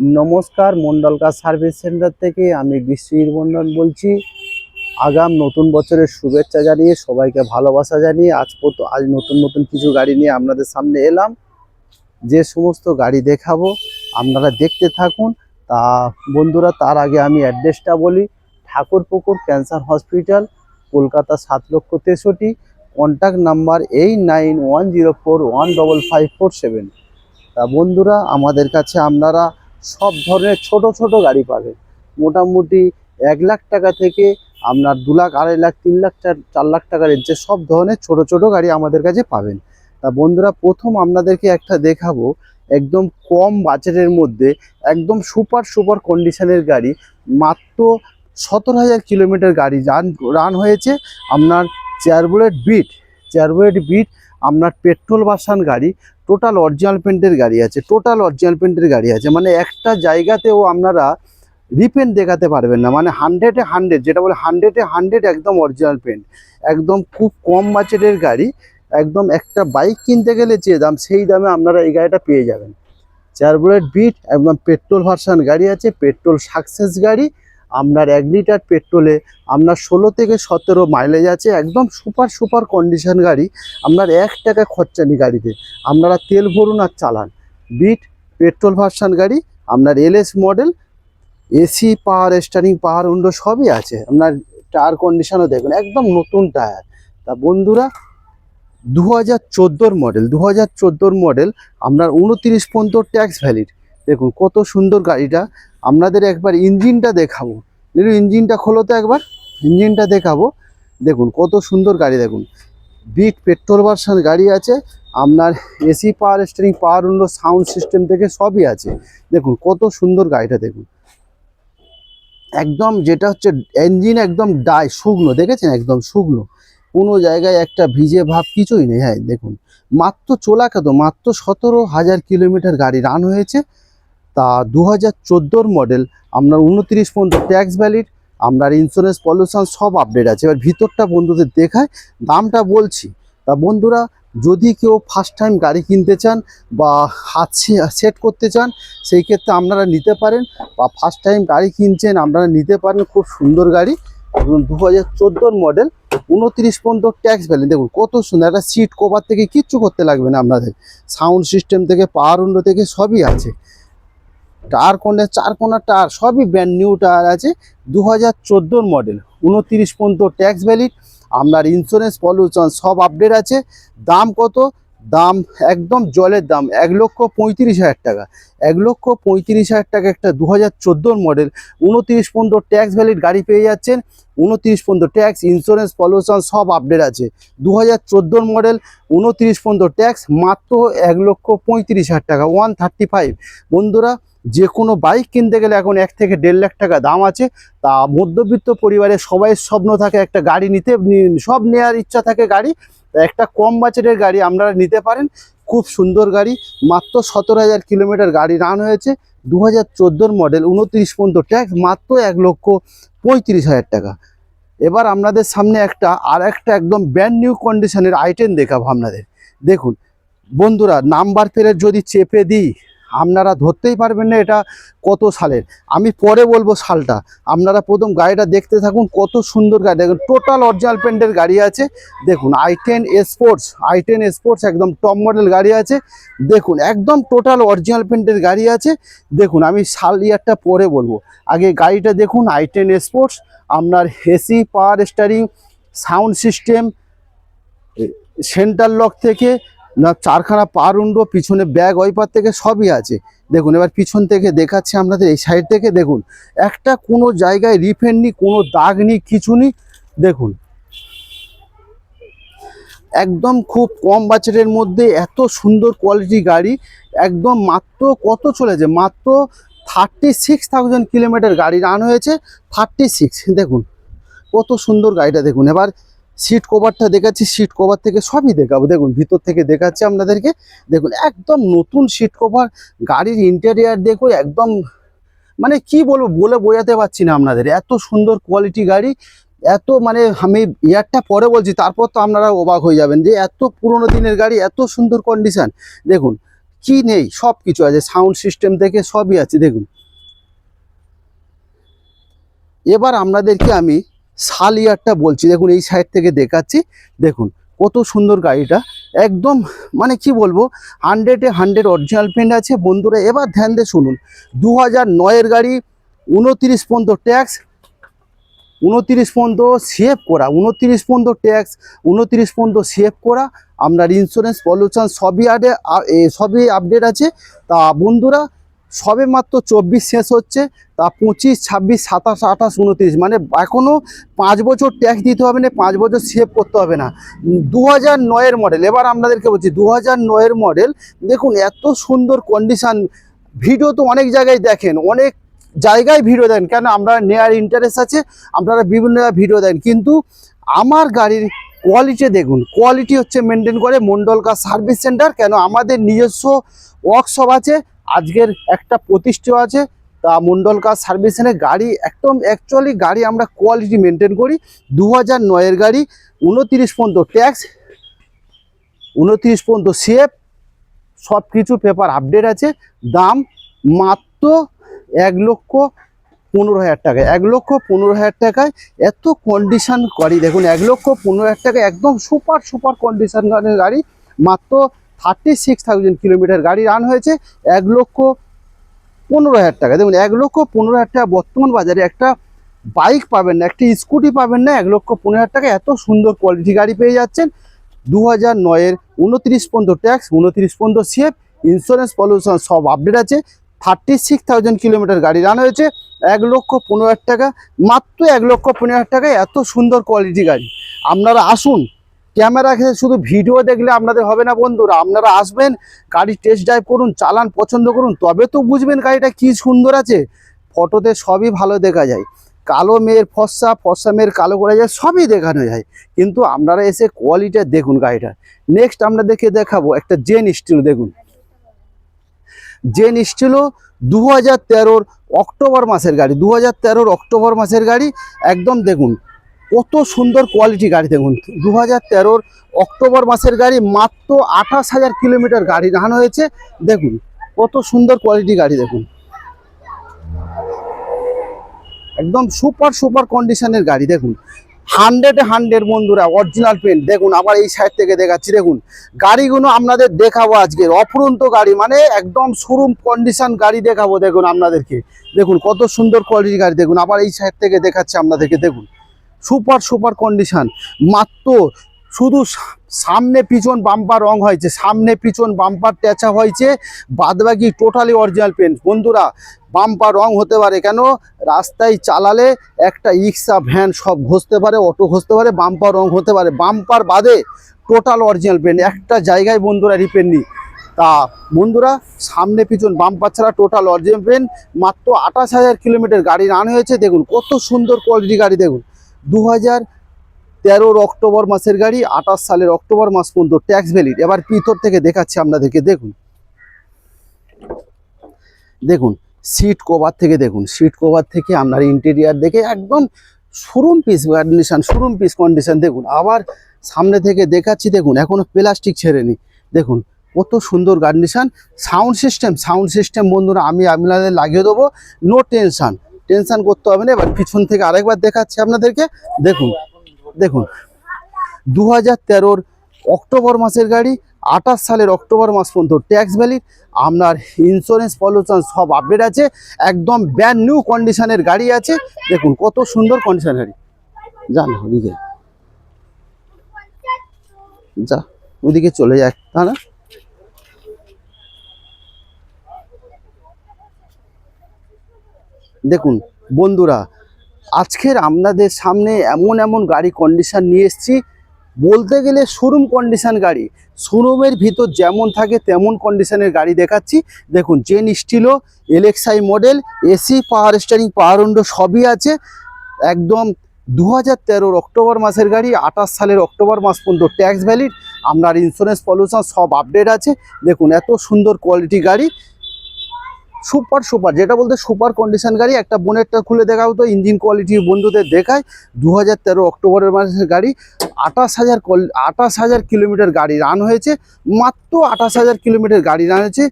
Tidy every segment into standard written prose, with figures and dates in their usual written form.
নমস্কার, মন্ডলকার service centre থেকে আমি বিশ্বজিৎ মন্ডল বলছি। আগাম নতুন বছরের শুভেচ্ছা জানিয়ে সবাইকে ভালোবাসা জানিয়ে আজ নতুন নতুন কিছু গাড়ি নিয়ে আপনাদের সামনে এলাম। যে সমস্ত গাড়ি দেখাবো আপনারা দেখতে থাকুন। তা বন্ধুরা, তার আগে আমি অ্যাড্রেসটা বলি। Thakurpukur cancer hospital, Kolkata 7,63,। Contact number 8910415547। তা বন্ধুরা, আমাদের কাছে আপনারা সব ধরনের ছোট ছোট গাড়ি পাবেন। মোটামুটি 1 লাখ টাকা থেকে আপনার 2 লাখ, 2.5 লাখ, 3 লাখ, 4 লাখ টাকার রেঞ্জে সব ধরনের ছোট ছোট গাড়ি আমাদের কাছে পাবেন। তা বন্ধুরা, প্রথম আপনাদেরকে একটা দেখাবো একদম কম বাজেটের মধ্যে একদম সুপার কন্ডিশনের গাড়ি। মাত্র 17,000 কিলোমিটার গাড়ি রান হয়েছে। আপনার চেয়ারবুলেট বিট আপনার পেট্রোল ভার্সন গাড়ি। টোটাল অরিজিনাল পেন্টের গাড়ি আছে, মানে একটা জায়গাতেও আপনারা রিপেন্ট দেখাতে পারবেন না। মানে 100-এ 100, যেটা বলে 100-এ 100 একদম অরিজিনাল পেন্ট। একদম খুব কম বাজেটের গাড়ি। একদম একটা বাইক কিনতে গেলে যে দাম, সেই দামে আপনারা এই গাড়িটা পেয়ে যাবেন। চেয়ারবুলেট বিট একদম পেট্রোল ভার্সন গাড়ি আছে, পেট্রোল সাকসেস গাড়ি। আপনার 1 লিটার পেট্রোলে আপনার 16 থেকে 17 মাইলেজ আছে। একদম সুপার কন্ডিশন গাড়ি। আপনার 1 টাকা খরচা নেই গাড়িতে, আপনারা তেল ভরুন আর চালান। বিট পেট্রোল ভার্সন গাড়ি, আপনার LS model, AC, power steering, power window সবই আছে। আপনার টায়ার কন্ডিশনও দেখুন একদম নতুন টায়ার। তা বন্ধুরা, 2014 মডেল, আপনার 29 পর্যন্ত ট্যাক্স ভ্যালিড। দেখুন কত সুন্দর গাড়িটা। আপনাদের একবার ইঞ্জিনটা দেখাবো। ইঞ্জিনটা খোলো তো, একবার ইঞ্জিনটা দেখাবো। দেখুন কত সুন্দর গাড়ি। দেখুন বিট পেট্রোল ভার্সন গাড়ি আছে। আপনার AC, power steering, power window, sound system থেকে সবই আছে। দেখুন কত সুন্দর গাড়িটা। দেখুন একদম যেটা হচ্ছে ইঞ্জিন একদম শুকনো, দেখেছেন একদম শুকনো, কোনো জায়গায় একটা ভিজে ভাব কিছুই নেই। হ্যাঁ দেখুন, মাত্র 17,000 কিলোমিটার গাড়ি রান হয়েছে। তা 2014 মডেল, আপনার 29 পর্যন্ত ট্যাক্স ভ্যালিড। আপনার ইন্স্যুরেন্স, পলিউশন সব আপডেট আছে। এবার ভিতরটা বন্ধুদের দেখায়, দামটা বলছি। তা বন্ধুরা, যদি কেউ ফার্স্ট টাইম গাড়ি কিনতে চান বা হাত সেট করতে চান, সেই ক্ষেত্রে আপনারা নিতে পারেন। বা ফার্স্ট টাইম গাড়ি কিনছেন, আপনারা নিতে পারেন। খুব সুন্দর গাড়ি। এবং 2014 মডেল, 29 পর্যন্ত ট্যাক্স ভ্যালি। দেখুন কত সুন্দর। একটা সিট কভার থেকে কিচ্ছু করতে লাগবে না আপনাদের। সাউন্ড সিস্টেম থেকে, পাওয়ার উইন্ডো থেকে সবই আছে। টায়ার কোণে 4 কোণার টায়ার সবই ব্র্যান্ড নিউ টায়ার আছে। 2014 মডেল, 29 পর্যন্ত ট্যাক্স ভ্যালিড। আপনার ইন্স্যুরেন্স, পলিউশন সব আপডেট আছে। দাম কত? দাম একদম জলের দাম, 1,35,000 টাকা। 1,35,000 টাকা একটা 2014 মডেল, 29 পর্যন্ত ট্যাক্স ভ্যালিড গাড়ি পেয়ে যাচ্ছেন। 29 পর্যন্ত ট্যাক্স, ইন্স্যুরেন্স, পলিউশন সব আপডেট আছে। 2014 মডেল, 29 পর্যন্ত ট্যাক্স, মাত্র 1,35,000 টাকা, 135। বন্ধুরা, যে কোনো বাইক কিনতে গেলে এখন 1 থেকে 1.5 লাখ টাকা দাম আছে। তা মধ্যবিত্ত পরিবারের সবাই স্বপ্ন থাকে একটা গাড়ি নিতে, সব নেওয়ার ইচ্ছা থাকে গাড়ি। একটা কম বাজেটের গাড়ি আপনারা নিতে পারেন। খুব সুন্দর গাড়ি। মাত্র 17,000 কিলোমিটার গাড়ি রান হয়েছে। 2014 মডেল, 29 পর্যন্ত ট্যাক্স, মাত্র 1,35,000 টাকা। এবার আপনাদের সামনে আর একটা একদম ব্র্যান্ড নিউ কন্ডিশনের i10 দেখাবো আপনাদের। দেখুন বন্ধুরা, নাম্বার প্লেট যদি চেপে দিই, আপনারা ধরতেই পারবেন না এটা কত সালের। আমি পরে বলবো সালটা, আপনারা প্রথম গাড়িটা দেখতে থাকুন। কত সুন্দর গাড়ি। দেখুন টোটাল অরিজিনাল পেন্টের গাড়ি আছে। দেখুন i10 স্পোর্টস একদম টপ মডেল গাড়ি আছে। দেখুন একদম টোটাল অরিজিনাল পেন্টের গাড়ি আছে। দেখুন আমি ইয়ারটা পরে বলবো, আগে গাড়িটা দেখুন। i10 স্পোর্টস, আপনার AC, power steering, sound system, centre lock থেকে না 4খানা পাওয়ার উইন্ডো, পিছনে ব্যাক ওয়াইপার থেকে সবই আছে। দেখুন এবার পিছন থেকে দেখাচ্ছি আপনাদের। এই সাইড থেকে দেখুন, একটা কোনো জায়গায় রিপেন্ট নেই, কোনো দাগ নেই, কিছু নেই। দেখুন একদম খুব কম বাজেটের মধ্যে এত সুন্দর কোয়ালিটি গাড়ি। একদম মাত্র কত চলেছে, মাত্র 36,000 কিলোমিটার গাড়ি রান হয়েছে। 36। দেখুন কত সুন্দর গাড়িটা। দেখুন এবার সিট কভারটা দেখাচ্ছি, সিট কভার থেকে সবই দেখাবো। দেখুন ভিতর থেকে দেখাচ্ছি আপনাদেরকে। দেখুন একদম নতুন সিট কভার। গাড়ির ইন্টেরিয়ার দেখো একদম, মানে কি বলবো, বলে বোঝাতে পারছি না আপনাদের। এত সুন্দর কোয়ালিটি গাড়ি। এত মানে আমি ইয়ারটা পরে বলছি, তারপর তো আপনারা অবাক হয়ে যাবেন যে এত পুরনো দিনের গাড়ি, এত সুন্দর কন্ডিশন। দেখুন কি নেই সব কিছু আছে, সাউন্ড সিস্টেম থেকে সবই আছে দেখুন। এবার আপনাদেরকে আমি সাল ইয়ারটা বলছি, দেখুন এই সাইড থেকে দেখাচ্ছি। দেখুন কত সুন্দর গাড়িটা, একদম মানে কি বলবো, 100-এ 100 অরিজিনাল পেন্ট আছে বন্ধুরা। এবার ধ্যান দিয়ে শুনুন, 2009-এর গাড়ি, 29 পর্যন্ত ট্যাক্স, 29 পর্যন্ত সেভ করা, 29 পর্যন্ত ট্যাক্স, 29 পর্যন্ত সেভ করা। আপনার ইন্স্যুরেন্স পলিউশন সবই আপডেট আছে। তা বন্ধুরা সবে মাত্র 24 শেষ হচ্ছে, তা 25, 26, 27, 28, 29 মানে এখনও 5 বছর ট্যাক্স দিতে হবে না, 5 বছর সেভ করতে হবে না। 2009-এর মডেল। এবার আপনাদেরকে বলছি 2009-এর মডেল, দেখুন এত সুন্দর কন্ডিশান। ভিডিও তো অনেক জায়গায় দেখেন, অনেক জায়গায় ভিডিও দেন, কেন আমরা নেওয়ার ইন্টারেস্ট আছে, আপনারা বিভিন্ন ভিডিও দেন, কিন্তু আমার গাড়ির কোয়ালিটি দেখুন, কোয়ালিটি হচ্ছে মেনটেন করে মন্ডল কার সার্ভিস সেন্টার। কেন আমাদের নিজস্ব ওয়ার্কশপ আছে, আজকের একটা প্রতিষ্ঠা আছে, তা মন্ডল কার সার্ভিস সেন্টার গাড়ি একদম অ্যাকচুয়ালি গাড়ি আমরা কোয়ালিটি মেনটেন করি। 2009-এর গাড়ি, 29 পর্যন্ত ট্যাক্স, 29 পর্যন্ত সেফ, সব কিছু পেপার আপডেট আছে। দাম মাত্র 1,15,000 টাকায়, 1,15,000 টাকায় এত কন্ডিশন গাড়ি দেখুন, 1,15,000 টাকায় একদম সুপার কন্ডিশন গাড়ি। মাত্র 36,000 কিলোমিটার গাড়ি রান হয়েছে, 1,15,000 টাকা। দেখুন 1,15,000 টাকা বর্তমান বাজারে একটা বাইক পাবেন না, একটা স্কুটি পাবেন না, 1,15,000 টাকা এত সুন্দর কোয়ালিটি গাড়ি পেয়ে যাচ্ছেন। 2009-এর 29 পর্যন্ত ট্যাক্স, 29 পর্যন্ত সেফ, ইন্স্যুরেন্স পলিউশন সব আপডেট আছে। 36,000 কিলোমিটার গাড়ি রান হয়েছে, 1,15,000 টাকা, মাত্র 1,15,000 টাকায় এত সুন্দর কোয়ালিটি গাড়ি। আপনারা আসুন, ক্যামেরা শুধু ভিডিও দেখলে আপনাদের হবে না বন্ধুরা, আপনারা আসবেন, গাড়ি টেস্ট ড্রাইভ করুন, চালান, পছন্দ করুন, তবে তো বুঝবেন গাড়িটা কি সুন্দর আছে। ফটোতে সবই ভালো দেখা যায়, কালো মেয়ের ফর্সা, ফর্সা মেয়ের কালো করা যায়, সবই দেখানো যায়, কিন্তু আপনারা এসে কোয়ালিটি দেখুন গাড়িটা। নেক্সট আপনাদেরকে দেখাবো একটা জেন স্টিল। দেখুন জেন স্টিলও 2013-র অক্টোবর মাসের গাড়ি, 2013-র অক্টোবর মাসের গাড়ি, একদম দেখুন কত সুন্দর কোয়ালিটি গাড়ি। দেখুন 2013-র অক্টোবর মাসের গাড়ি, মাত্র 28,000 কিলোমিটার গাড়ি রান হয়েছে। দেখুন কত সুন্দর কোয়ালিটি গাড়ি, দেখুন একদম সুপার কন্ডিশনের গাড়ি। দেখুন 100-এ 100 বন্ধুরা অরিজিনাল পেন্ট। দেখুন আবার এই সাইড থেকে দেখাচ্ছি, দেখুন গাড়িগুলো আপনাদের দেখাবো আজকে, অফুরন্ত গাড়ি, মানে একদম শোরুম কন্ডিশন গাড়ি দেখাবো। দেখুন আপনাদেরকে, দেখুন কত সুন্দর কোয়ালিটি গাড়ি। দেখুন আবার এই সাইড থেকে দেখাচ্ছি আপনাদেরকে, দেখুন সুপার কন্ডিশন। মাত্র শুধু সামনে পিছন বাম্পার রং হয়েছে, সামনে পিছন বাম্পার ট্যাচা হয়েছে, বাদবাকি টোটালি অরিজিনাল পেন্ট বন্ধুরা। বাম্পার রং হতে পারে, কেন রাস্তায় চালালে একটা রিক্সা, ভ্যান সব ঘষতে পারে, অটো ঘষতে পারে, বাম্পার রং হতে পারে, বাম্পার বাদে টোটাল অরিজিনাল পেন্ট, একটা জায়গায় বন্ধুরা রিপেয়ার নেই। তা বন্ধুরা সামনে পিছন বাম্পার ছাড়া টোটাল অরিজিনাল পেন্ট, মাত্র 28,000 কিলোমিটার গাড়ি রান হয়েছে। দেখুন কত সুন্দর কোয়ালিটি গাড়ি। দেখুন 2013-র অক্টোবর মাসের গাড়ি, 28 সালের অক্টোবর মাস পর্যন্ত ট্যাক্স ভ্যালিড। এবার ভিতর থেকে দেখাচ্ছি আপনাদেরকে, দেখুন দেখুন সিট কভার থেকে, দেখুন সিট কভার থেকে আপনার ইন্টেরিয়ার দেখে একদম showroom piece condition, showroom piece condition. দেখুন আবার সামনে থেকে দেখাচ্ছি, দেখুন এখনো প্লাস্টিক ছেড়েনি, দেখুন কত সুন্দর কন্ডিশন। সাউন্ড সিস্টেম বন্ধুরা আমি আপনাদের লাগিয়ে দেবো, নো টেনশন করতে হবে না। এবার পিছন থেকে আরেকবার দেখাচ্ছি আপনাদেরকে, দেখুন 2013-র অক্টোবর মাসের গাড়ি, 28 সালের অক্টোবর মাস পর্যন্ত ট্যাক্স ভ্যালিড, আপনার ইন্স্যুরেন্স পলিউশন সব আপডেট আছে, একদম ব্র্যান্ড নিউ কন্ডিশনের গাড়ি আছে। দেখুন কত সুন্দর কন্ডিশন গাড়ি। যান ওদিকে, যা ওদিকে চলে যায়, তা না দেখুন বন্ধুরা, আজকের আপনাদের সামনে এমন গাড়ি কন্ডিশন নিয়ে এসেছি, বলতে গেলে শোরুম কন্ডিশন গাড়ি, শোরুমের ভিতর যেমন থাকে তেমন কন্ডিশনের গাড়ি দেখাচ্ছি। দেখুন Zen Estilo LXI model, AC, power steering, power window সবই আছে। একদম 2013-র অক্টোবর মাসের গাড়ি, 28 সালের অক্টোবর মাস পর্যন্ত ট্যাক্স ভ্যালিড, আপনার ইন্স্যুরেন্স পলিউশন সব আপডেট আছে। দেখুন এত সুন্দর কোয়ালিটি গাড়ি, সুপার সুপার, যেটা বলতে সুপার কন্ডিশন গাড়ি। একটা বোনেটটা খুলে দেখাও তো, ইঞ্জিন কোয়ালিটি বন্ধুদের দেখায়। 2013 অক্টোবরের মাসের গাড়ি, 28,000 কিলোমিটার গাড়ি রান হয়েছে, মাত্র 28,000 কিলোমিটার গাড়ি রান হয়েছে।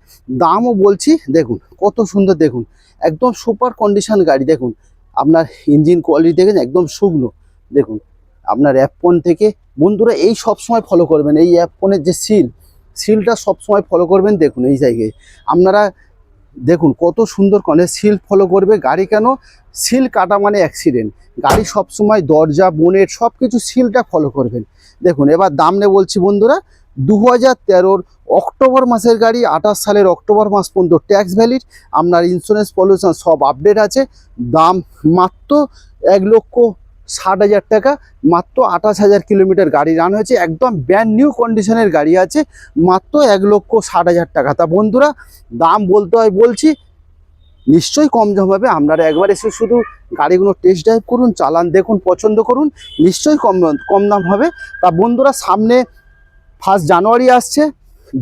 দামও বলছি দেখুন কত সুন্দর, দেখুন একদম সুপার কন্ডিশন গাড়ি। দেখুন আপনার ইঞ্জিন কোয়ালিটি দেখেন একদম শুকনো। দেখুন আপনার অ্যাপন থেকে বন্ধুরা এই সব সময় ফলো করবেন, এই অ্যাপনের যে সিলটা সব সময় ফলো করবেন। দেখুন এই জায়গায় আপনারা দেখুন কত সুন্দর করে সিল ফলো করবে গাড়ি। কেন সিল কাটা মানে অ্যাক্সিডেন্ট, গাড়ি সব সময় দরজা বোনেট সব কিছু সিলটা ফলো করবেন। দেখুন এবার দাম নিয়ে বলছি বন্ধুরা, 2013 অক্টোবর মাসের গাড়ি, 28 সালের অক্টোবর মাস পর্যন্ত ট্যাক্স ভ্যালিড, আপনার ইন্স্যুরেন্স পলিউশন সব আপডেট আছে। দাম মাত্র 1,60,000 টাকা, মাত্র 28,000 কিলোমিটার গাড়ি রান হয়েছে, একদম ব্র্যান্ড নিউ কন্ডিশনের গাড়ি আছে, মাত্র 1,60,000 টাকা। তা বন্ধুরা দাম বলতে হয় বলছি, নিশ্চয়ই কম দাম হবে। আপনারা একবার এসে শুধু গাড়িগুলো টেস্ট ড্রাইভ করুন, চালান দেখুন, পছন্দ করুন, নিশ্চয়ই কম দাম হবে। তা বন্ধুরা সামনে 1 জানুয়ারি আসছে,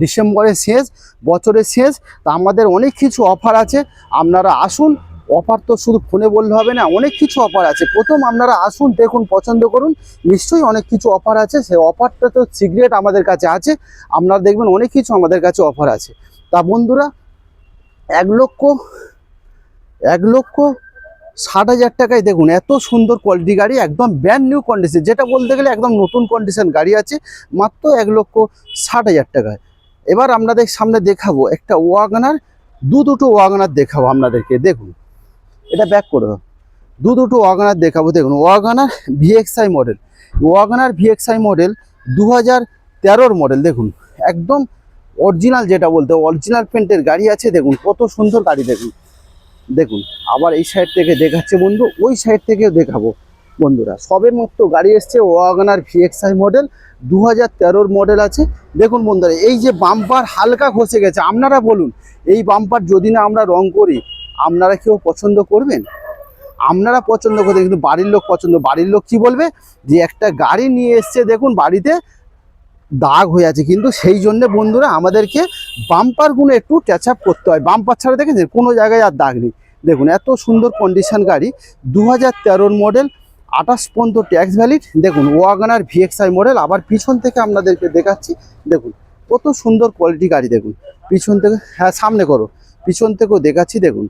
ডিসেম্বরের শেষ, বছরের শেষ, তা আমাদের অনেক কিছু অফার আছে, আপনারা আসুন। অফার তো শুধু ফোনে বললে হবে না, অনেক কিছু অফার আছে। প্রথম আপনারা আসুন, দেখুন, পছন্দ করুন, নিশ্চয়ই অনেক কিছু অফার আছে। সেই অফারটা তো সিক্রেট আমাদের কাছে আছে, আপনারা দেখবেন অনেক কিছু আমাদের কাছে অফার আছে। তা বন্ধুরা 1,60,000 টাকায় দেখুন এত সুন্দর কোয়ালিটি গাড়ি, একদম ব্র্যান্ড নিউ কন্ডিশন, যেটা বলতে গেলে একদম নতুন কন্ডিশন গাড়ি আছে, মাত্র 1,60,000 টাকায়। এবার আপনাদের সামনে দেখাবো একটা ওয়াগনার, দুটো ওয়াগনার দেখাবো আপনাদেরকে। দেখুন এটা ব্যাক করে দাও, দুটো ওয়াগনার দেখাবো। দেখুন WagonR VXI model, WagonR VXI model 2013 model. দেখুন একদম অরিজিনাল, যেটা বলতে অরিজিনাল পেন্টের গাড়ি আছে। দেখুন কত সুন্দর গাড়ি। দেখুন দেখুন আবার এই সাইড থেকে দেখাচ্ছে বন্ধু, ওই সাইড থেকেও দেখাবো বন্ধুরা। সবের মতো গাড়ি এসছে ওয়াগনার ভিএক্সআই মডেল, 2013 মডেল আছে। দেখুন বন্ধুরা এই যে বাম্পার হালকা ঘষে গেছে, আপনারা বলুন এই বাম্পার যদি না আমরা রং করি, আপনারা কেউ পছন্দ করবেন? আপনারা পছন্দ করবেন, কিন্তু বাড়ির লোক বাড়ির লোক কি বলবে, যে একটা গাড়ি নিয়ে এসছে দেখুন বাড়িতে দাগ হয়ে আছে। কিন্তু সেই জন্য বন্ধুরা আমাদেরকে বাম্পারগুলো একটু টাচ আপ করতে হয়। বাম্পার ছাড়া দেখেছেন কোনো জায়গায় আর দাগ নেই। দেখুন এত সুন্দর কন্ডিশন গাড়ি, 2013 মডেল, 28 পর্যন্ত ট্যাক্স ভ্যালিড। দেখুন ওয়াগনার ভিএক্সআই মডেল। আবার পিছন থেকে আপনাদেরকে দেখাচ্ছি, দেখুন কত সুন্দর কোয়ালিটি গাড়ি। দেখুন পিছন থেকে, হ্যাঁ সামনে করো, পিছন থেকেও দেখাচ্ছি। দেখুন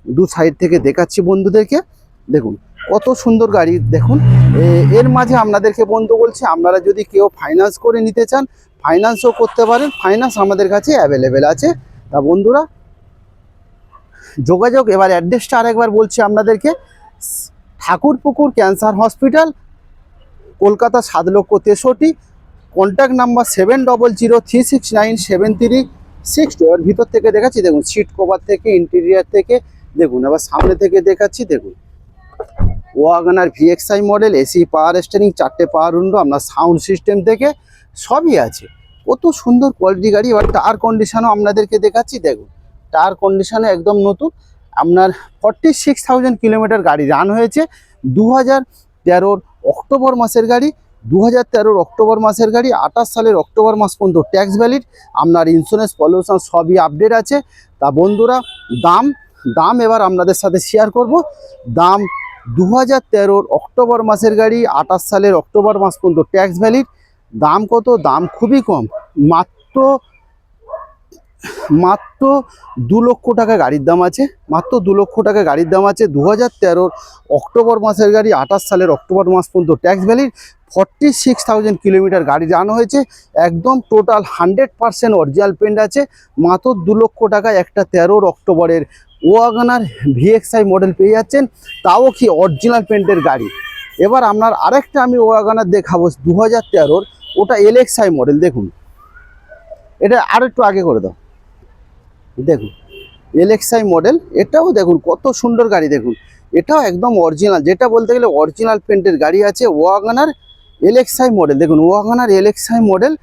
দু সাইড থেকে দেখাচ্ছি বন্ধুদেরকে। দেখুন কত সুন্দর গাড়ি। দেখুন এর মাঝে আপনাদেরকে বন্ধু বলছি, আপনারা যদি কেউ ফাইন্যান্স করে নিতে চান, ফাইন্যান্সও করতে পারেন, ফাইন্যান্স আমাদের কাছে অ্যাভেলেবেল আছে। তা বন্ধুরা যোগাযোগ, এবার অ্যাড্রেসটা আরেকবার বলছি আপনাদেরকে, Thakurpukur cancer hospital, Kolkata 7,63,000, contact number 7003697362। এবার ভিতর থেকে দেখাচ্ছি, দেখুন সিট কভার থেকে, ইন্টেরিয়ার থেকে, দেখুন এবার সামনে থেকে দেখাচ্ছি। দেখুন WagonR VXI model, AC power steering, 4টে পাওয়ার উইন্ডো, আপনার সাউন্ড সিস্টেম থেকে সবই আছে। কত সুন্দর কোয়ালিটি গাড়ি। এবার টায়ার কন্ডিশনও আপনাদেরকে দেখাচ্ছি। দেখুন টায়ার কন্ডিশনে একদম নতুন, আপনার 46,000 কিলোমিটার গাড়ি রান হয়েছে। 2013 অক্টোবর মাসের গাড়ি, 2013 অক্টোবর মাসের গাড়ি, 28 সালের অক্টোবর মাস পর্যন্ত ট্যাক্স ভ্যালিড, আপনার ইন্স্যুরেন্স পলিউশন সবই আপডেট আছে। তা বন্ধুরা দাম এবার আপনাদের সাথে শেয়ার করব। দাম 2013 অক্টোবর মাসের গাড়ি, 28 সালের অক্টোবর মাস পর্যন্ত ট্যাক্স ভ্যালিড। দাম কত? দাম খুবই কম, মাত্র 2 লক্ষ টাকা গাড়ির দাম আছে, মাত্র 2 লক্ষ টাকা গাড়ির দাম আছে। 2013 অক্টোবর মাসের গাড়ি, 28 সালের অক্টোবর মাস পর্যন্ত ট্যাক্স ভ্যালিড, 46,000 কিলোমিটার গাড়ি রান হয়েছে, একদম টোটাল 100% অরিজিনাল পেন্ট আছে। মাত্র 2 লক্ষ টাকায় একটা 13 অক্টোবরের ওয়াগনার ভিএক্সআই মডেল পেয়ে যাচ্ছেন, তাও কি অরিজিনাল পেন্টের গাড়ি। এবার আপনার আরেকটা আমি ওয়াগনার দেখাবো 2013, ওটা এলএক্সআই মডেল। দেখুন এটা আর একটু আগে করে দাও। দেখুন এলএক্সআই মডেল, এটাও দেখুন কত সুন্দর গাড়ি। দেখুন এটাও একদম অরিজিনাল, যেটা বলতে গেলে অরিজিনাল পেন্টের গাড়ি আছে। ওয়াগনার এলএক্সআই মডেল, দেখুন ওয়াগনার এলএক্সআই মডেল,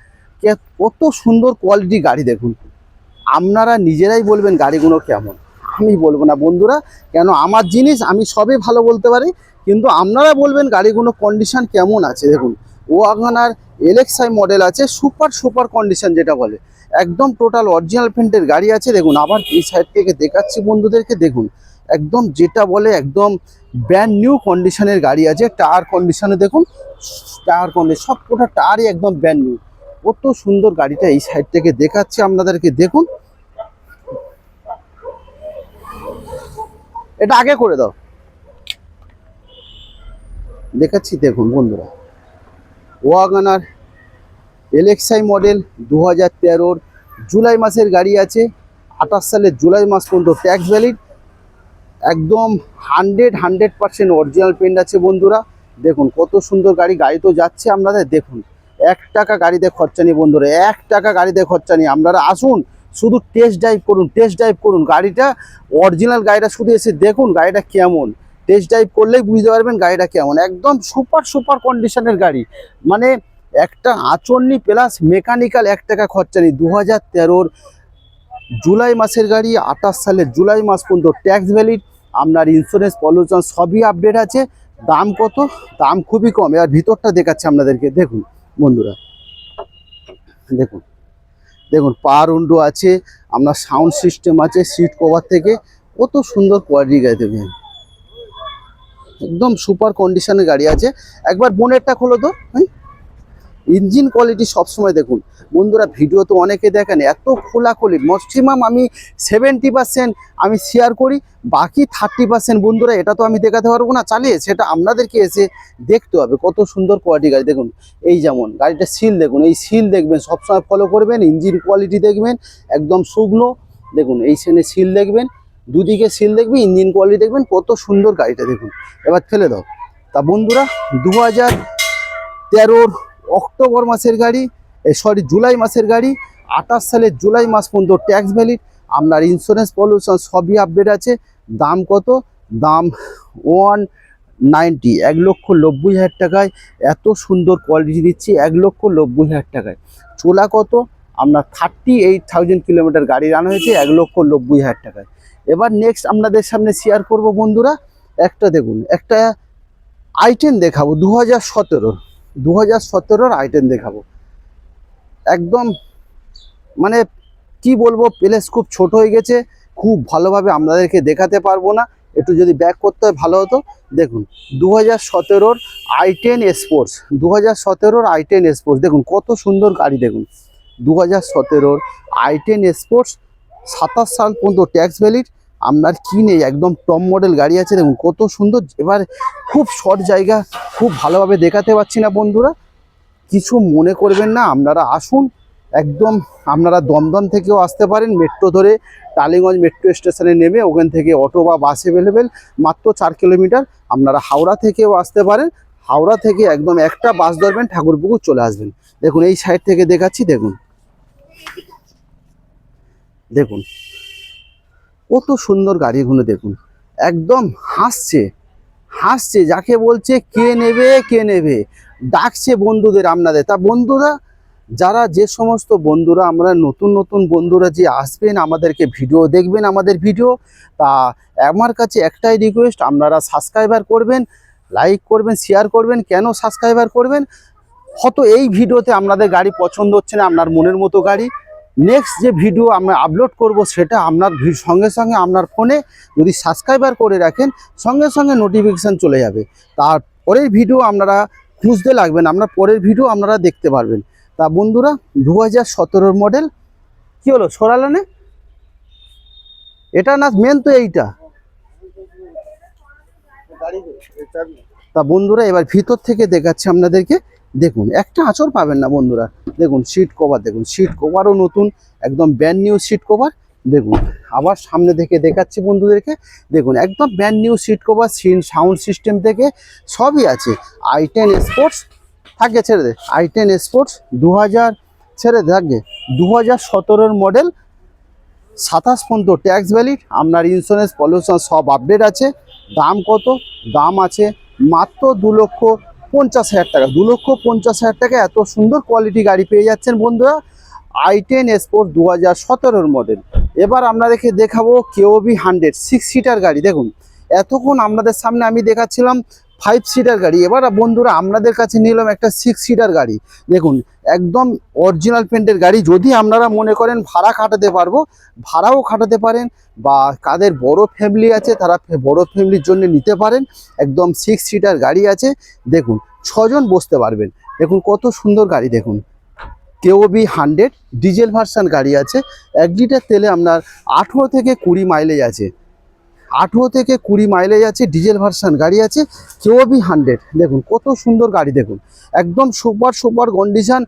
কত সুন্দর কোয়ালিটি গাড়ি। দেখুন আপনারা নিজেরাই বলবেন গাড়িগুলো কেমন, আমি বলবো না বন্ধুরা, কেন আমার জিনিস আমি সবই ভালো বলতে পারি, কিন্তু আপনারা বলবেন গাড়িগুলো কন্ডিশন কেমন আছে। দেখুন ওয়াগনার এলএক্সআই মডেল আছে, সুপার কন্ডিশন যেটা বলে, একদম টোটাল অরিজিনাল পেন্টের গাড়ি আছে। দেখুন আবার এই সাইড থেকে দেখাচ্ছি বন্ধুদেরকে, দেখুন একদম যেটা বলে একদম ব্র্যান্ড নিউ কন্ডিশনের গাড়ি আছে। টায়ার কন্ডিশনে দেখুন, টায়ার কন্ডিশন সব কটা টায়ারই একদম ব্র্যান্ড নিউ। কত সুন্দর গাড়িটা এই সাইড থেকে দেখাচ্ছি আপনাদেরকে, দেখুন। এটা আগে করে দাও, দেখাচ্ছি দেখুন বন্ধুরা। ওয়াগনার এলএক্সআই মডেল 2013 জুলাই মাসের গাড়ি আছে। 28 সালের জুলাই মাস পর্যন্ত ট্যাক্স ভ্যালিড, একদম 100% অরিজিনাল পেন্ট আছে বন্ধুরা। দেখুন কত সুন্দর গাড়ি, গাড়ি তো যাচ্ছে আপনাদের। দেখুন 1 টাকা গাড়িতে খরচা নেই বন্ধুরা, 1 টাকা গাড়িতে খরচা নেই। আপনারা আসুন, শুধু টেস্ট ড্রাইভ করুন, টেস্ট ড্রাইভ করুন গাড়িটা, অরিজিনাল গাড়িটা শুধু এসে দেখুন গাড়িটা কেমন। টেস্ট ড্রাইভ করলেই বুঝতে পারবেন গাড়িটা কেমন। একদম সুপার কন্ডিশনের গাড়ি, মানে একটা আচরণী প্লাস মেকানিক্যাল, 1 টাকা খরচা নেই। 2013 জুলাই মাসের গাড়ি, 28 সালের জুলাই মাস পর্যন্ত ট্যাক্স ভ্যালিড। আপনার ইন্স্যুরেন্স পলিউশন সবই আপডেট আছে। দাম কত? দাম খুবই কম। এবার ভিতরটা দেখাচ্ছি আপনাদেরকে, দেখুন বন্ধুরা। দেখুন দেখুন পাওয়ার উইন্ডো আছে, আপনার সাউন্ড সিস্টেম আছে, সিট কভার থেকে কত সুন্দর কোয়ালিটি গাড়ি দেবেন। একদম সুপার কন্ডিশনের গাড়ি আছে। একবার বোনেটটা খোলো তো। ইঞ্জিন কোয়ালিটি সবসময় দেখুন বন্ধুরা, ভিডিও তো অনেকে দেখেন, এত খোলাখুলি ম্যাক্সিমাম আমি 70% আমি শেয়ার করি, বাকি 30% বন্ধুরা এটা তো আমি দেখাতে পারবো না চালিয়ে, সেটা আপনাদেরকে এসে দেখতে হবে। কত সুন্দর কোয়ালিটি গাড়ি দেখুন। এই যেমন গাড়িটা সিল দেখুন, এই সিল দেখবেন সবসময় ফলো করবেন। ইঞ্জিন কোয়ালিটি দেখবেন একদম শুকনো। দেখুন এই সেনে সিল দেখবেন, দুদিকে সিল দেখবেন, ইঞ্জিন কোয়ালিটি দেখবেন, কত সুন্দর গাড়িটা দেখুন। এবার ফেলে দাও। তা বন্ধুরা 2013 অক্টোবর মাসের গাড়ি, জুলাই মাসের গাড়ি, 28 সালের জুলাই মাস পর্যন্ত ট্যাক্স ভ্যালিড। আপনার ইন্স্যুরেন্স পলিউশন সবই আপডেট আছে। দাম কত? দাম 190, 1,90,000 টাকায় এত সুন্দর কোয়ালিটি দিচ্ছি, 1,90,000 টাকায়। চোলা কত? আপনার 38,000 কিলোমিটার গাড়ি রান হয়েছে, 1,90,000 টাকায়। এবার নেক্সট আপনাদের সামনে শেয়ার করব বন্ধুরা, একটা দেখুন, একটা i10 দেখাবো 2017 i10 দেখাবো। একদম মানে কি বলবো, প্লেস খুব ছোট হয়ে গেছে, খুব ভালোভাবে আপনাদেরকে দেখাতে পারবো না। একটু যদি ব্যাক করতে হয় ভালো হতো। দেখুন 2017 i10 স্পোর্টস, 2017 i10 স্পোর্টস দেখুন কত সুন্দর গাড়ি। দেখুন 2017 i10 স্পোর্টস, 27 সাল পর্যন্ত ট্যাক্স ভ্যালিড। আপনার কি নেই, একদম টপ মডেল গাড়ি আছে। দেখুন কত সুন্দর। এবার খুব শর্ট জায়গা, খুব ভালোভাবে দেখাতে পারছি না বন্ধুরা, কিছু মনে করবেন না। আপনারা আসুন, একদম আপনারা দমদম থেকেও আসতে পারেন, মেট্রো ধরে টালিগঞ্জ মেট্রো স্টেশনে নেমে ওখান থেকে অটো বা বাস অ্যাভেলেবেল, মাত্র 4 কিলোমিটার। আপনারা হাওড়া থেকেও আসতে পারেন, হাওড়া থেকে একদম একটা বাস ধরবেন, ঠাকুরপুকুর চলে আসবেন। দেখুন এই সাইড থেকে দেখাচ্ছি, দেখুন দেখুন কত সুন্দর গাড়িগুলো দেখুন, একদম হাসছে হাসছে, যাকে বলছে কে নেবে কে নেবে, ডাকছে বন্ধুদের আপনাদের। তা বন্ধুরা, যারা যে সমস্ত বন্ধুরা আমরা নতুন বন্ধুরা যে আসবেন, আমাদেরকে ভিডিও দেখবেন, আমাদের ভিডিও, তা আমার কাছে একটাই রিকোয়েস্ট, আপনারা সাবস্ক্রাইবার করবেন, লাইক করবেন, শেয়ার করবেন। কেন সাবস্ক্রাইবার করবেন? হয়তো এই ভিডিওতে আপনাদের গাড়ি পছন্দ হচ্ছে না, আপনার মনের মতো গাড়ি, নেক্সট যে ভিডিও আমরা আপলোড করব সেটা আপনার সঙ্গে সঙ্গে আপনার ফোনে যদি সাবস্ক্রাইবার করে রাখেন, সঙ্গে সঙ্গে নোটিফিকেশান চলে যাবে। তারপরের ভিডিও আপনারা খুঁজতে লাগবেন, আপনার পরের ভিডিও আপনারা দেখতে পারবেন। তা বন্ধুরা 2017 মডেল, কি হলো সরালানে, এটা না মেন তো এইটা। তা বন্ধুরা এবার ভিতর থেকে দেখাচ্ছি আপনাদেরকে। দেখুন একটা আঁচড় পাবেন না বন্ধুরা। দেখুন সিট কভার, দেখুন সিট কভারও নতুন, একদম ব্র্যান্ড নিউ সিট কভার। দেখুন আবার সামনে থেকে দেখাচ্ছি বন্ধুদেরকে, দেখুন একদম brand new seat cover, sound system থেকে সবই আছে। i10 স্পোর্টস থাকে, ছেড়ে দে, i10 স্পোর্টস 2000 ছেড়ে থাকে 2017 মডেল, 27 পর্যন্ত ট্যাক্স ভ্যালিড। আপনার ইন্স্যুরেন্স পলিউশন সব আপডেট আছে। দাম কত? দাম আছে মাত্র 2,50,000 টাকা, 2,50,000 টাকা এত সুন্দর কোয়ালিটি গাড়ি পেয়ে যাচ্ছেন বন্ধুরা। i10 sport 2017 model. এবার আপনাদেরকে দেখাবো KOB 100 6 সিটার গাড়ি। দেখুন এতক্ষণ আপনাদের সামনে আমি দেখাচ্ছিলাম 5 সিটার গাড়ি। এবার বন্ধুরা আপনাদের কাছে নিলাম একটা 6 সিটার গাড়ি। দেখুন একদম অরিজিনাল পেন্টের গাড়ি। যদি আপনারা মনে করেন ভাড়া খাটাতে পারবো, ভাড়াও খাটাতে পারেন, বা কাদের বড় ফ্যামিলি আছে তারা বড় ফ্যামিলির জন্য নিতে পারেন। একদম 6 সিটার গাড়ি আছে। দেখুন 6 জন বসতে পারবেন। দেখুন কত সুন্দর গাড়ি। দেখুন কেওবি 100 ডিজেল ভার্সন গাড়ি আছে। 1 লিটার তেলে আপনার 18 থেকে 20 মাইলেজ আছে। 18 থেকে 20 মাইলেজ আছে, ডিজেল ভার্সন গাড়ি আছে, কেওবি 100। দেখুন কত সুন্দর গাড়ি। দেখুন একদম সুপার সুপার কন্ডিশন,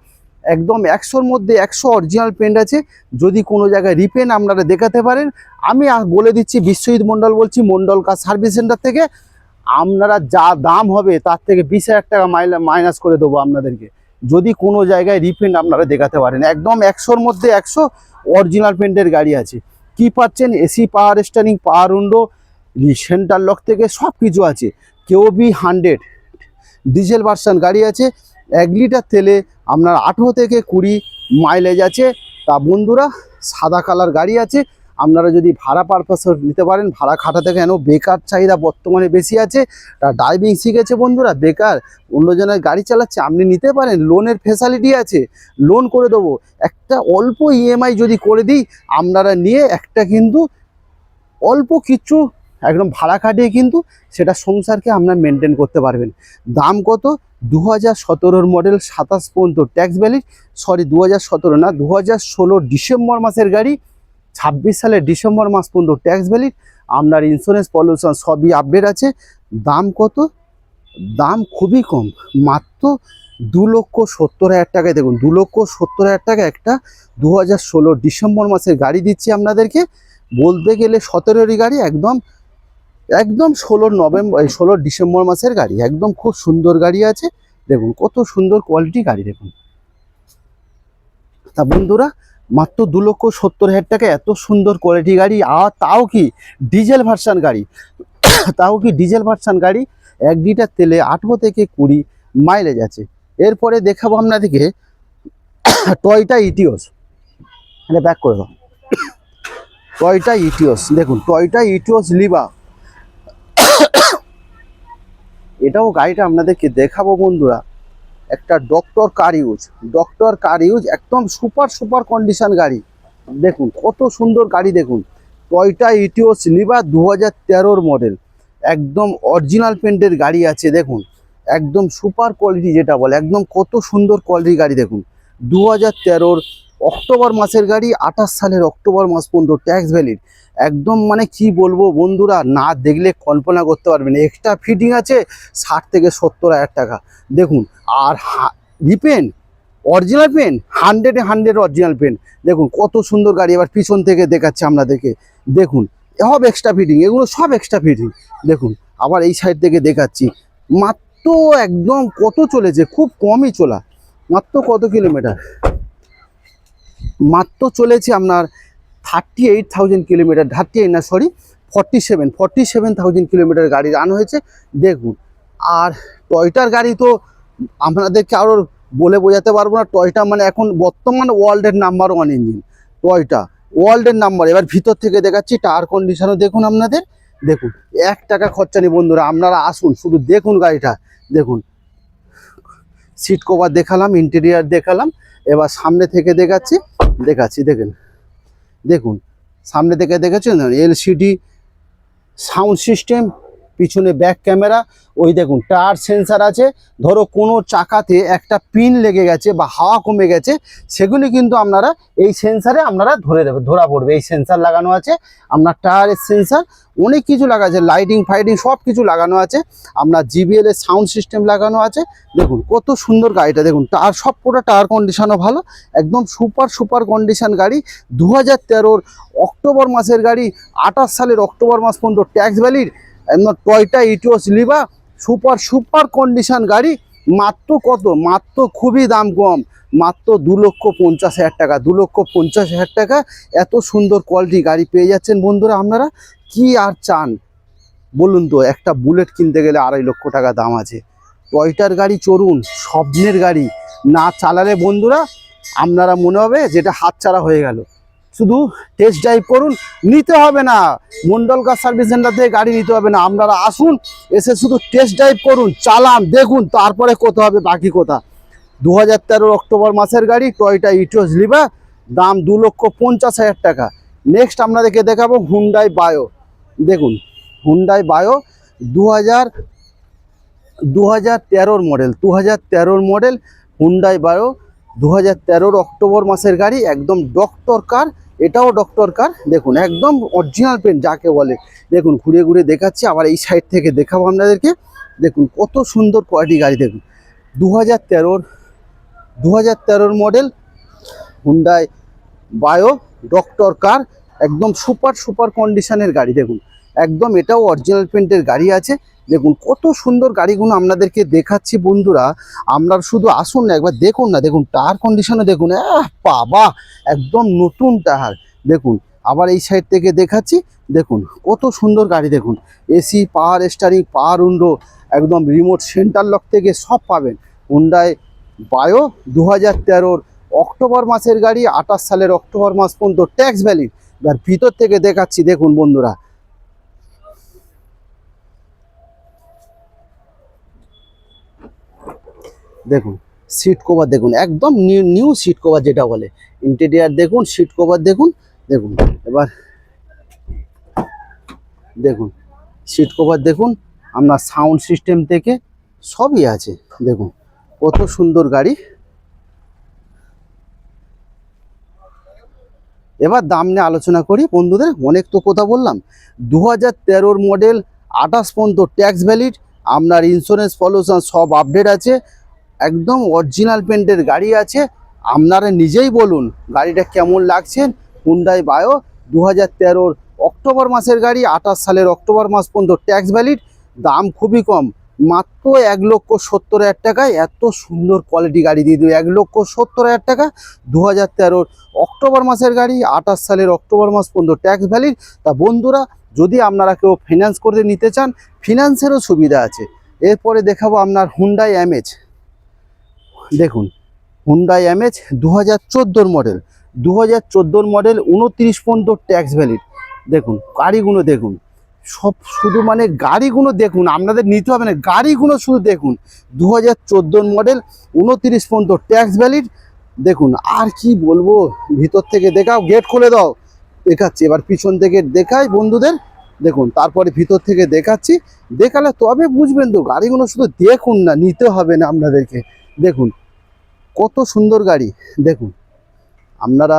একদম 100-র মধ্যে 100 অরিজিনাল পেন্ট আছে। যদি কোনো জায়গায় রিপেন আপনারা দেখাতে পারেন, আমি বলে দিচ্ছি, বিশ্বজিৎ মণ্ডল বলছি, মণ্ডল কার সার্ভিস সেন্টার থেকে। আপনারা যা দাম হবে তার থেকে 20,000 টাকা মাইনাস করে দেবো আপনাদেরকে, যদি কোনো জায়গায় রিপেন্ট আপনারা দেখাতে পারেন। একদম 100-র মধ্যে 100 অরিজিনাল পেন্টের গাড়ি আছে। কি পাচ্ছেন? AC, power steering, power window, centre lock থেকে সব কিছু আছে। কেওবি 100 ডিজেল ভার্সন গাড়ি আছে। 1 লিটার তেলে আপনার 18 থেকে 20 মাইলেজ আছে। তা বন্ধুরা সাদা কালার গাড়ি আছে। আপনারা যদি ভাড়া পারপাসে নিতে পারেন, ভাড়া খাটাতে, কেন বেকার চাহিদা বর্তমানে বেশি আছে। তা ড্রাইভিং শিখেছে বন্ধুরা, বেকার অন্যজনের গাড়ি চালাচ্ছে, আপনি নিতে পারেন। লোনের ফ্যাসিলিটি আছে, লোন করে দেবো। একটা অল্প ইএমআই যদি করে দিই, আপনারা নিয়ে একটা কিন্তু অল্প কিছু একদম ভাড়া খাটিয়ে কিন্তু সেটা সংসারকে আপনার মেনটেন করতে পারবেন। দাম কত? 2017-র মডেল, 27 পর্যন্ত ট্যাক্স ভ্যালিড। সরি 2017 না, 2016 ডিসেম্বর মাসের গাড়ি, 26 সালের ডিসেম্বর মাস পর্যন্ত ট্যাক্স ভ্যালিড। আপনার ইন্স্যুরেন্স, পলিউশন সবই আপডেট আছে। দাম কত? দাম খুবই কম, মাত্র 2,70,000 টাকায়। দেখুন 2,70,000 টাকা একটা 2016 ডিসেম্বর মাসের গাড়ি দিচ্ছি আপনাদেরকে। বলতে গেলে 17-রই গাড়ি, একদম একদম 16 ডিসেম্বর মাসের গাড়ি। একদম খুব সুন্দর গাড়ি আছে। দেখুন কত সুন্দর কোয়ালিটি গাড়ি। দেখুন তা বন্ধুরা মাত্র 2,70,000 টাকা এত সুন্দর কোয়ালিটি গাড়ি, আর তাও কি ডিজেল ভার্সন গাড়ি। তাও কি ডিজেল ভার্সন গাড়ি। 1 লিটার তেলে 18 থেকে 20 মাইলেজ আছে। এরপরে দেখাবো আপনাদেরকে টয়োটা ইটিওস। মানে ব্যাক করে দাও। টয়োটা ইটিওস। দেখুন টয়োটা ইটিওস লিভা, এটাও গাড়িটা আপনাদেরকে দেখাবো বন্ধুরা। একটা ডক্টর কার ইউজ একদম সুপার সুপার কন্ডিশন গাড়ি। দেখুন কত সুন্দর গাড়ি। দেখুন টয়োটা ইটিওস লিভা 2013-র মডেল, একদম অরিজিনাল পেন্টের গাড়ি আছে। দেখুন একদম সুপার কোয়ালিটি যেটা বলে, একদম কত সুন্দর কোয়ালিটির গাড়ি। দেখুন 2013-র অক্টোবর মাসের গাড়ি, 28 সালের অক্টোবর মাস পর্যন্ত ট্যাক্স ভ্যালিড। একদম মানে কি বলবো বন্ধুরা, না দেখলে কল্পনা করতে পারবেন। এক্সট্রা ফিটিং আছে 60 থেকে 70,000 টাকা। দেখুন আর রিপেন অরিজিনাল পেন, 100-এ 100 অরিজিনাল পেন। দেখুন কত সুন্দর গাড়ি। এবার পিছন থেকে দেখাচ্ছে আপনাদেরকে। দেখুন সব এক্সট্রা ফিটিং, এগুলো সব এক্সট্রা ফিটিং। দেখুন আবার এই সাইড থেকে দেখাচ্ছি। মাত্র একদম কত চলেছে, খুব কমই চলা। মাত্র কত কিলোমিটার? মাত্র চলেছে আপনার 38,000 কিলোমিটার। 38 না, সরি 47,000 কিলোমিটার গাড়ি রান হয়েছে। দেখুন আর টয়োটার গাড়ি তো আপনাদেরকে আরও বলে বোঝাতে পারবো না। টয়োটা মানে এখন বর্তমান ওয়ার্ল্ডের নাম্বার 1 ইঞ্জিন টয়োটা, ওয়ার্ল্ডের নাম্বার। এবার ভিতর থেকে দেখাচ্ছি টায়ার কন্ডিশনও দেখুন আপনাদের। দেখুন 1 টাকা খরচা নেই বন্ধুরা, আপনারা আসুন শুধু দেখুন গাড়িটা। দেখুন সিট কভার দেখালাম, ইন্টেরিয়ার দেখালাম। এবার সামনে থেকে দেখাচ্ছি। দেখেন দেখুন সামনে থেকে দেখাচ্ছেন এলসিডি সাউন্ড সিস্টেম, পিছনে ব্যাক ক্যামেরা। ওই দেখুন টায়ার সেন্সার আছে। ধরো কোনো চাকাতে একটা পিন লেগে গেছে বা হাওয়া কমে গেছে, সেগুলি কিন্তু আপনারা এই সেন্সারে আপনারা ধরা পড়বে। এই সেন্সার লাগানো আছে আপনার, টায়ারের সেন্সার, অনেক কিছু লাগা আছে, লাইটিং ফাইটিং সব কিছু লাগানো আছে। আপনার জিবিএল এর সাউন্ড সিস্টেম লাগানো আছে। দেখুন কত সুন্দর গাড়িটা। দেখুন টায়ার সব পুরো টায়ার কন্ডিশনও ভালো, একদম সুপার সুপার কন্ডিশন গাড়ি। 2013-র অক্টোবর মাসের গাড়ি, 28 সালের অক্টোবর মাস পর্যন্ত ট্যাক্স ভ্যালিড। একদম Toyota Etios Liva super super condition গাড়ি। মাত্র কত? মাত্র খুবই দাম কম, মাত্র 2,50,000 টাকা। 2,50,000 টাকা এত সুন্দর কোয়ালিটি গাড়ি পেয়ে যাচ্ছেন বন্ধুরা। আপনারা কি আর চান বলুন তো? একটা বুলেট কিনতে গেলে 2.5 লক্ষ টাকা দাম আছে। টয়োটার গাড়ি চড়ুন, স্বপ্নের গাড়ি। না চালালে বন্ধুরা আপনারা মনে হবে যেটা হাতছাড়া হয়ে গেল। শুধু টেস্ট ড্রাইভ করুন, নিতে হবে না মন্ডল কার সার্ভিস সেন্টার থেকে গাড়ি নিতে হবে না, আপনারা আসুন, এসে শুধু টেস্ট ড্রাইভ করুন, চালান, দেখুন, তারপরে কোথা হবে বাকি কথা। 2013 অক্টোবর মাসের গাড়ি টয়োটা ইটিওস লিভা, দাম 2,50,000 টাকা। নেক্সট আপনাদেরকে দেখাবো হুন্ডাই বায়ো। দেখুন Hyundai bio 2013 model, 2013 model Hyundai bio, 2013 October মাসের গাড়ি, একদম ডক্টর কার, এটাও ডক্টর কার। দেখুন একদম অরিজিনাল পেন্ট যাকে বলে। দেখুন ঘুরে ঘুরে দেখাচ্ছি, আবার এই সাইড থেকে দেখাবো আপনাদেরকে। দেখুন কত সুন্দর কোয়ালিটি গাড়ি। দেখুন 2013 মডেল হুন্ডাই বায়ো ডক্টর কার, একদম সুপার কন্ডিশনের গাড়ি। দেখুন একদম এটাও অরিজিনাল পেন্টের গাড়ি আছে। দেখুন কত সুন্দর গাড়িগুলো আপনাদেরকে দেখাচ্ছি বন্ধুরা, আপনারা শুধু আসুন না একবার দেখুন না। দেখুন টায়ার কন্ডিশনে দেখুন, বাবা একদম নতুন টায়ার। দেখুন আবার এই সাইড থেকে দেখাচ্ছি, দেখুন কত সুন্দর গাড়ি। দেখুন এসি, পাওয়ার স্টারিং, পাওয়ার উইন্ডো, একদম রিমোট সেন্টার লক থেকে সব পাবেন। হুন্ডাই বায়ো 2013 অক্টোবর মাসের গাড়ি, 28 সালের অক্টোবর মাস পর্যন্ত ট্যাক্স ভ্যালিড। এবার ভিতর থেকে দেখাচ্ছি, দেখুন বন্ধুরা, দেখুন সিট কভার দেখুন, একদম নিউ সিট কভার যেটা বলে। ইন্টেরিয়ার দেখুন, সিট কভার দেখুন। দেখুন এবার দেখুন সিট কভার দেখুন, আপনার সাউন্ড সিস্টেম থেকে সবই আছে। দেখুন কত সুন্দর গাড়ি। এবার দাম নিয়ে আলোচনা করি বন্ধুদের, অনেক তো কথা বললাম। 2013 মডেল, 28 পর্যন্ত ট্যাক্স ভ্যালিড, আপনার ইন্স্যুরেন্স পলিউশন সব আপডেট আছে, একদম অরিজিনাল পেন্টের গাড়ি আছে। আপনারা নিজেই বলুন গাড়িটা কেমন লাগছে। হুন্ডাই বায়ো 2013 অক্টোবর মাসের গাড়ি, 28 সালের অক্টোবর মাস পর্যন্ত ট্যাক্স ভ্যালিড, দাম খুবই কম, মাত্র 1,70,000 টাকায় এত সুন্দর কোয়ালিটি গাড়ি দিয়ে দেবে। 1,70,000 টাকা, 2013 অক্টোবর মাসের গাড়ি, 28 সালের অক্টোবর মাস পর্যন্ত ট্যাক্স ভ্যালিড। তা বন্ধুরা যদি আপনারা কেউ ফিনান্স করে নিতে চান, ফিনান্সেরও সুবিধা আছে। এরপরে দেখাবো আপনার হুন্ডাই অ্যামেজ। দেখুন হুন্ডাই অ্যামেজ 2014 মডেল, 2014 মডেল, 29 পর্যন্ত ট্যাক্স ভ্যালিড। দেখুন গাড়িগুলো দেখুন, সব শুধু মানে গাড়িগুলো দেখুন, আপনাদের নিতে হবে না, গাড়িগুলো শুধু দেখুন। 2014 মডেল, 29 পর্যন্ত ট্যাক্স ভ্যালিড। দেখুন আর কি বলবো, ভিতর থেকে দেখাও, গেট খুলে দাও, দেখাচ্ছি। এবার পিছন থেকে দেখাই বন্ধুদের, দেখুন তারপরে ভিতর থেকে দেখাচ্ছি, দেখালে তবে বুঝবেন তো। গাড়িগুলো শুধু দেখুন না, নিতে হবে না আপনাদেরকে। দেখুন কত সুন্দর গাড়ি। দেখুন আপনারা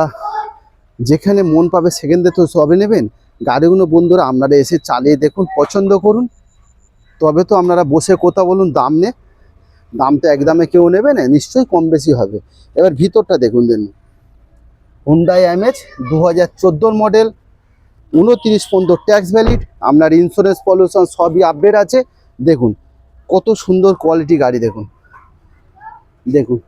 যেখানে মন পাবে সেখানে তো সবে নেবেন গাড়িগুলো বন্ধুরা। আপনারা এসে চালিয়ে দেখুন, পছন্দ করুন, তবে তো আপনারা বসে কথা বলুন। দামটা একদমে কেউ নেবে না, নিশ্চয়ই কম বেশি হবে। এবার ভিতরটা দেখুন। দেখুন হুন্ডাই অ্যামেজ 2014 মডেল, 29 পর্যন্ত ট্যাক্স ভ্যালিড, আপনার ইন্স্যুরেন্স পলিউশন সবই আপডেট আছে। দেখুন কত সুন্দর কোয়ালিটি গাড়ি। দেখুন দেখুন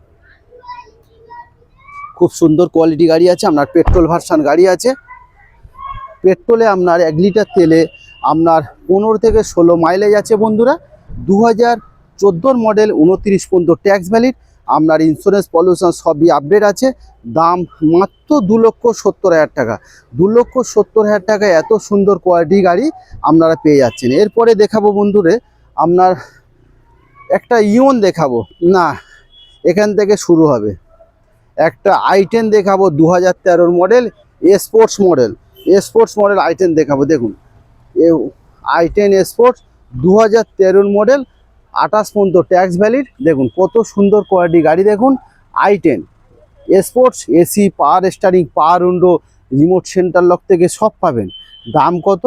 খুব সুন্দর কোয়ালিটি গাড়ি আছে। আপনার পেট্রোল ভার্সন গাড়ি আছে। পেট্রোলে আপনার 1 লিটার তেলে আপনার 15 থেকে 16 মাইলেজ আছে বন্ধুরা। 2014 মডেল, 29 পর্যন্ত ট্যাক্স ভ্যালিড, আপনার ইন্স্যুরেন্স পলিউশন সবই আপডেট আছে। দাম মাত্র 2,70,000 টাকা। 2,70,000 টাকায় এত সুন্দর কোয়ালিটি গাড়ি আপনারা পেয়ে যাচ্ছেন। এরপরে দেখাবো বন্ধুরে আপনার একটা ইওন দেখাবো, না এখান থেকে শুরু হবে। একটা i10 দেখাবো, 2013 মডেল, স্পোর্টস মডেল i10 দেখাবো। দেখুন i10 স্পোর্টস 2013 মডেল, 28 পর্যন্ত ট্যাক্স ভ্যালিড। দেখুন কত সুন্দর কোয়ালিটি গাড়ি। দেখুন i10 sports, AC, power steering, পাওয়ার উইন্ডো, রিমোট সেন্টার লক থেকে সব পাবেন। দাম কত?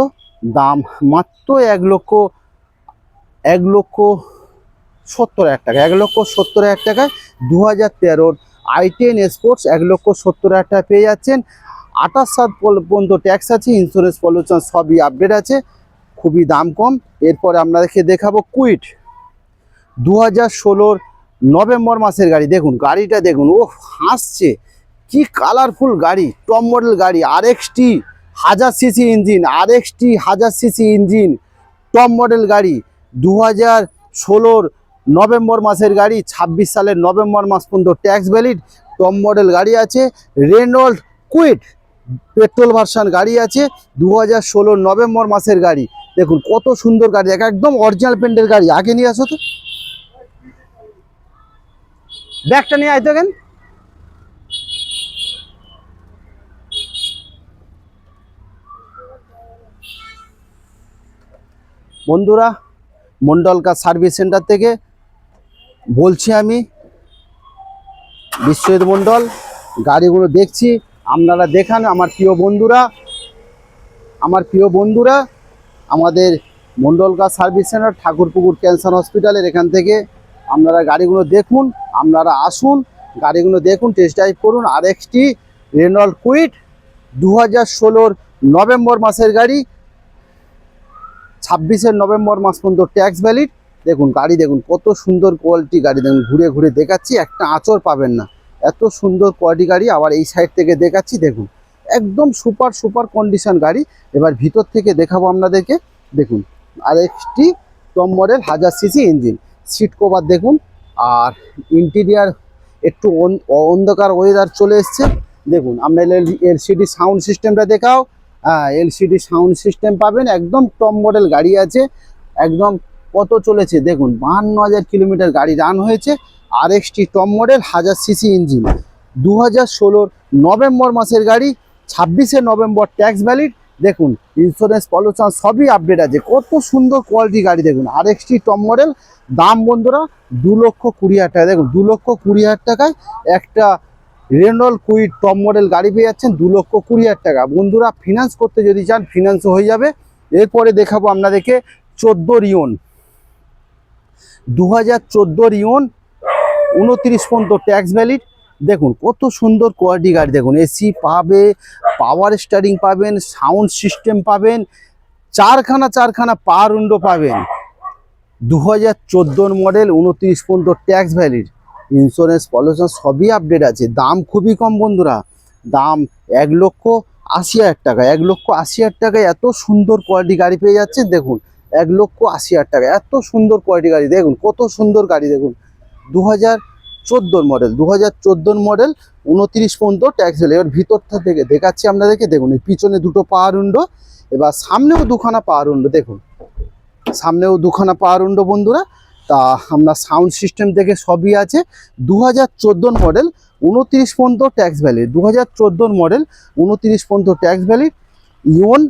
দাম মাত্র 1,70,000 টাকা। 1,70,000 টাকায় 2013 i10 স্পোর্টস 1,70,000 টাকা পেয়ে যাচ্ছেন। 28 সাল পর্যন্ত ট্যাক্স আছে, ইন্স্যুরেন্স পলিউশন সবই আপডেট আছে, খুবই দাম কম। এরপরে আপনাদেরকে দেখাবো কুইট 2016 নভেম্বর মাসের গাড়ি। দেখুন গাড়িটা দেখুন, ও হাসছে, কি কালারফুল গাড়ি, টপ মডেল গাড়ি, RXT 1000 CC engine, RXT 1000 CC engine, top model গাড়ি। 2016 নভেম্বর মাসের গাড়ি, 26 সালের নভেম্বর মাস পর্যন্ত ট্যাক্স ভ্যালিড, টপ মডেল গাড়ি আছে। রেনল্ড কুইট পেট্রোল ভার্সন গাড়ি আছে, 2016 নভেম্বর মাসের গাড়ি। দেখুন কত সুন্দর গাড়ি, একদম অরিজিনাল পেন্টের গাড়ি। আগে নিয়ে আসো তো, ব্যাগটা নিয়ে আয় তো কেন। বন্ধুরা, মন্ডল কার সার্ভিস সেন্টার থেকে বলছি আমি বিশ্বজিৎ মন্ডল। গাড়িগুলো দেখছি, আপনারা দেখান। আমার প্রিয় বন্ধুরা, আমাদের Mondal car service centre, Thakurpukur cancer হসপিটালের এখান থেকে আপনারা গাড়িগুলো দেখুন, আপনারা আসুন, গাড়িগুলো দেখুন, টেস্ট ড্রাইভ করুন। RX-টি রেনল্ড কুইট 2016 নভেম্বর মাসের গাড়ি, 26 নভেম্বর মাস পর্যন্ত ট্যাক্স ভ্যালিড। দেখুন গাড়ি, দেখুন কত সুন্দর কোয়ালিটি গাড়ি। দেখুন ঘুরে ঘুরে দেখাচ্ছি, একটা আঁচড় পাবেন না, এত সুন্দর কোয়ালিটি গাড়ি। আবার এই সাইড থেকে দেখাচ্ছি, দেখুন একদম সুপার কন্ডিশন গাড়ি। এবার ভিতর থেকে দেখাবো আপনাদেরকে। দেখুন RX-টি top model 1000 CC engine, seat cover দেখুন। আর ইন্টেরিয়ার একটু অন্ধকার ওয়েদার চলে এসছে। দেখুন আমরা LCD সাউন্ড সিস্টেমটা দেখাও। হ্যাঁ, LCD সাউন্ড সিস্টেম পাবেন, একদম টপ মডেল গাড়ি আছে। একদম কত চলেছে দেখুন, 52,000 কিলোমিটার গাড়ি রান হয়েছে। RX-টি top model 1000 CC engine, 2016 November মাসের গাড়ি, 26 নভেম্বর ট্যাক্স ভ্যালিড। দেখুন ইন্স্যুরেন্স পলিউশন সবই আপডেট আছে। কত সুন্দর কোয়ালিটি গাড়ি দেখুন। RX-টি টপ মডেল, দাম বন্ধুরা 2,20,000 টাকা। দেখুন 2,20,000 টাকায় একটা রেনল্ড কুইট টপ মডেল গাড়ি পেয়ে যাচ্ছেন 2,20,000 টাকা। বন্ধুরা ফিনান্স করতে যদি চান, ফিনান্সও হয়ে যাবে। এরপরে দেখাবো আপনাদেরকে 14 রিয়ন, 2014 রিয়ন, 29 পর্যন্ত ট্যাক্স ভ্যালিড। দেখুন কত সুন্দর কোয়ালিটি গাড়ি। দেখুন এসি পাবে, পাওয়ার স্টারিং পাবেন, সাউন্ড সিস্টেম পাবেন, চারখানা পাওয়ার উইন্ডো পাবেন। 2014 মডেল, 29 পর্যন্ত ট্যাক্স ভ্যালিড, ইন্স্যুরেন্স পলিউশন সবই আপডেট আছে। দাম খুবই কম বন্ধুরা, দাম 1,80,000 টাকা। 1,80,000 টাকায় এত সুন্দর কোয়ালিটি গাড়ি পেয়ে যাচ্ছেন। দেখুন 1,80,000 টাকা, এত সুন্দর কোয়ালিটি গাড়ি। দেখুন কত সুন্দর গাড়ি। দেখুন 2014 মডেল, 2014 মডেল, 29 পর্যন্ত ট্যাক্স ভ্যালিড। এবার ভিতরটা থেকে দেখাচ্ছি আপনাদেরকে। দেখুন এই পিছনে দুটো পাওয়ার উইন্ডো, এবার সামনেও দুখানা পাওয়ার উইন্ডো। দেখুন সামনেও দুখানা পাওয়ার উইন্ডো বন্ধুরা। তা আমরা সাউন্ড সিস্টেম থেকে সবই আছে। 2014 মডেল, 29 পর্যন্ত ট্যাক্স ভ্যালিড, 2014 মডেল, 29 পর্যন্ত ট্যাক্স ভ্যালিড। ইওন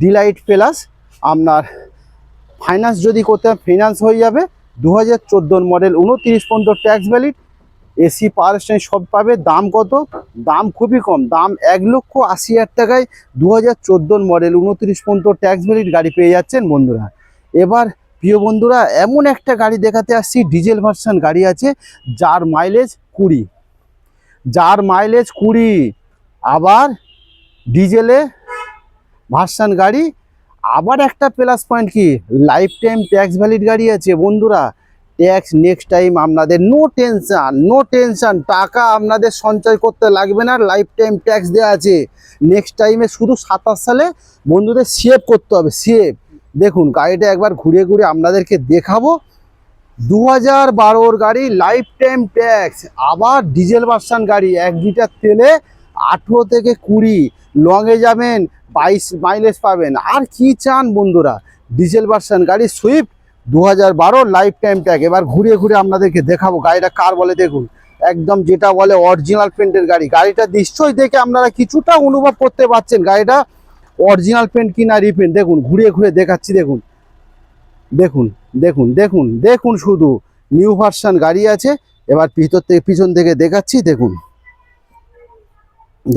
ডিলাইট প্লাস, আপনার ফাইন্যান্স যদি করতে ফিনান্স হয়ে যাবে। 2014 মডেল, 29 পর্যন্ত tax valid, AC power station সব পাবে। দাম কত? দাম খুবই কম, দাম 1,80,000 টাকায় 2014 মডেল, 29 পর্যন্ত ট্যাক্স ভ্যালিড গাড়ি পেয়ে যাচ্ছেন বন্ধুরা। এবার প্রিয় বন্ধুরা, এমন একটা গাড়ি দেখাতে আসছি, ডিজেল ভার্সন গাড়ি আছে, যার মাইলেজ 20, আবার ডিজেলে ভার্সন গাড়ি। আবার একটা প্লাস পয়েন্ট কি, লাইফ টাইম ট্যাক্স ভ্যালিড গাড়ি আছে বন্ধুরা। ট্যাক্স নেক্সট টাইম আপনাদের নো টেনশন, টাকা আপনাদের সঞ্চয় করতে লাগবে না, লাইফ টাইম ট্যাক্স দেওয়া আছে। নেক্সট টাইমে শুধু 27 সালে বন্ধুদের সেভ করতে হবে, সেভ। দেখুন গাড়িটা একবার ঘুরে ঘুরে আপনাদেরকে দেখাবো। 2012 গাড়ি, লাইফ টাইম ট্যাক্স, আবার ডিজেল ভার্সন গাড়ি। 1 লিটার তেলে 18 থেকে 20, লংয়ে যাবেন 22 মাইলেজ পাবেন। আর কি চান বন্ধুরা, ডিজেল ভার্সন গাড়ি সুইফট 2012 লাইফ টাইম ট্যাগ। এবার ঘুরে ঘুরে আপনাদেরকে দেখাবো গাড়িটা কার বলে। দেখুন একদম যেটা বলে অরিজিনাল পেন্টের গাড়ি। গাড়িটা নিশ্চয়ই দেখে আপনারা কিছুটা অনুভব করতে পারছেন গাড়িটা অরিজিনাল পেন্ট কি না রিপেন্ট। দেখুন ঘুরে ঘুরে দেখাচ্ছি। দেখুন দেখুন দেখুন দেখুন দেখুন শুধু নিউ ভার্সন গাড়ি আছে। এবার ভিতর থেকে পিছন থেকে দেখাচ্ছি। দেখুন